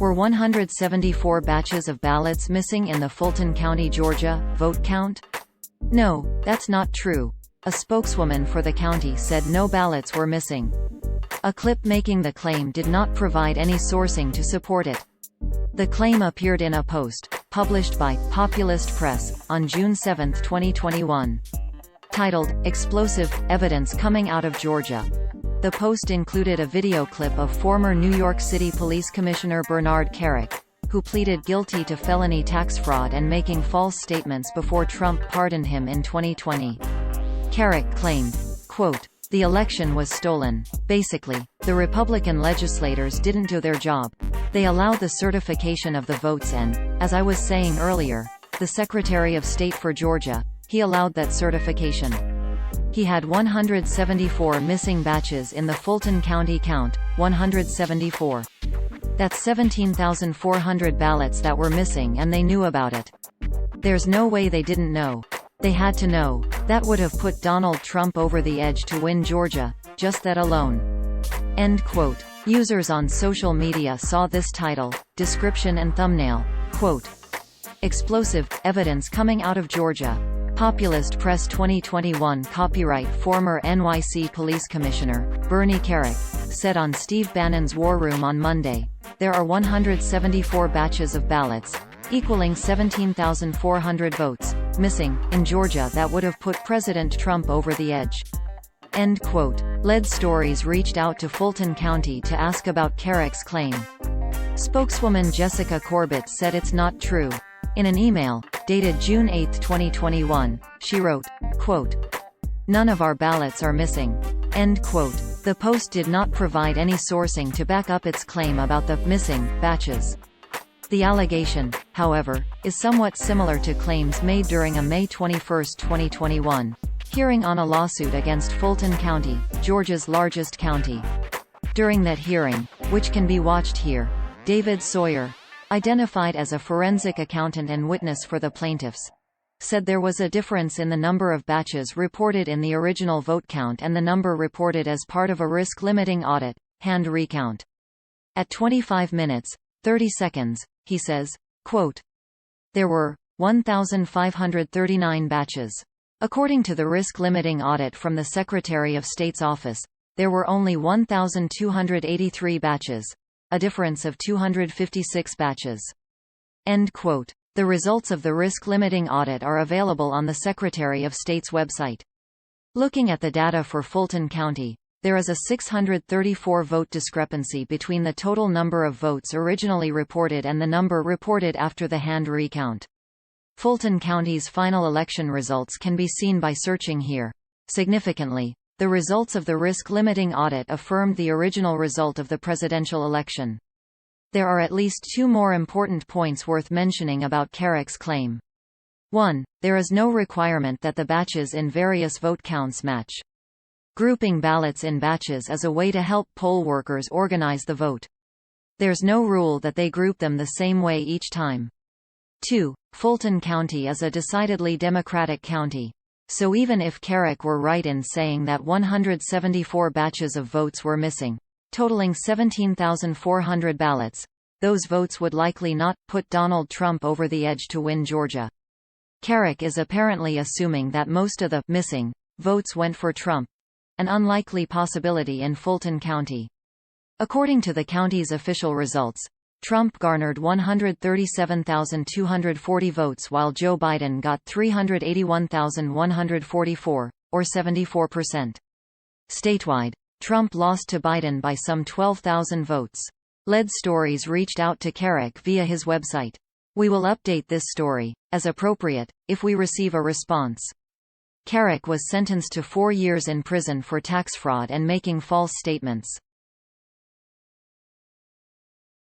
Were 174 batches of ballots missing in the Fulton County, Georgia, vote count? No, that's not true. A spokeswoman for the county said no ballots were missing. A clip making the claim did not provide any sourcing to support it. The claim appeared in a post, published by Populist Press, on June 7, 2021. Titled, "Explosive Evidence Coming Out of Georgia." The post included a video clip of former New York City Police Commissioner Bernard Kerik, who pleaded guilty to felony tax fraud and making false statements before Trump pardoned him in 2020. Kerik claimed, quote, "The election was stolen. Basically, the Republican legislators didn't do their job. They allowed the certification of the votes and, as I was saying earlier, the Secretary of State for Georgia, he allowed that certification." He had 174 missing batches in the Fulton County count, 174. That's 17,400 ballots that were missing, and they knew about it. There's no way they didn't know. They had to know. That would have put Donald Trump over the edge to win Georgia, just that alone. End quote. Users on social media saw this title, description and thumbnail. Quote, "Explosive Evidence Coming Out of Georgia." Populist Press 2021. Copyright former NYC Police Commissioner, Bernie Kerik, said on Steve Bannon's War Room on Monday, "There are 174 batches of ballots, equaling 17,400 votes, missing, in Georgia that would have put President Trump over the edge." End quote. Lead Stories reached out to Fulton County to ask about Kerik's claim. Spokeswoman Jessica Corbett said it's not true. In an email, dated June 8, 2021, she wrote, quote, "None of our ballots are missing." End quote. The post did not provide any sourcing to back up its claim about the missing batches. The allegation, however, is somewhat similar to claims made during a May 21, 2021, hearing on a lawsuit against Fulton County, Georgia's largest county. During that hearing, which can be watched here, David Sawyer, identified as a forensic accountant and witness for the plaintiffs, said there was a difference in the number of batches reported in the original vote count and the number reported as part of a risk-limiting audit, hand recount. At 25 minutes, 30 seconds, he says, quote, "There were 1,539 batches. According to the risk-limiting audit from the Secretary of State's office, there were only 1,283 batches. A difference of 256 batches." End quote. The results of the risk-limiting audit are available on the Secretary of State's website. Looking at the data for Fulton County, there is a 634 vote discrepancy between the total number of votes originally reported and the number reported after the hand recount. Fulton County's final election results can be seen by searching here. Significantly, the results of the risk-limiting audit affirmed the original result of the presidential election. There are at least two more important points worth mentioning about Kerik's claim. 1. There is no requirement that the batches in various vote counts match. Grouping ballots in batches is a way to help poll workers organize the vote. There's no rule that they group them the same way each time. 2. Fulton County is a decidedly Democratic county. So even if Kerik were right in saying that 174 batches of votes were missing, totaling 17,400 ballots, those votes would likely not put Donald Trump over the edge to win Georgia. Kerik is apparently assuming that most of the missing votes went for Trump, an unlikely possibility in Fulton County. According to the county's official results, Trump garnered 137,240 votes while Joe Biden got 381,144, or 74%. Statewide, Trump lost to Biden by some 12,000 votes. Lead Stories reached out to Kerik via his website. "We will update this story, as appropriate, if we receive a response." Kerik was sentenced to 4 years in prison for tax fraud and making false statements.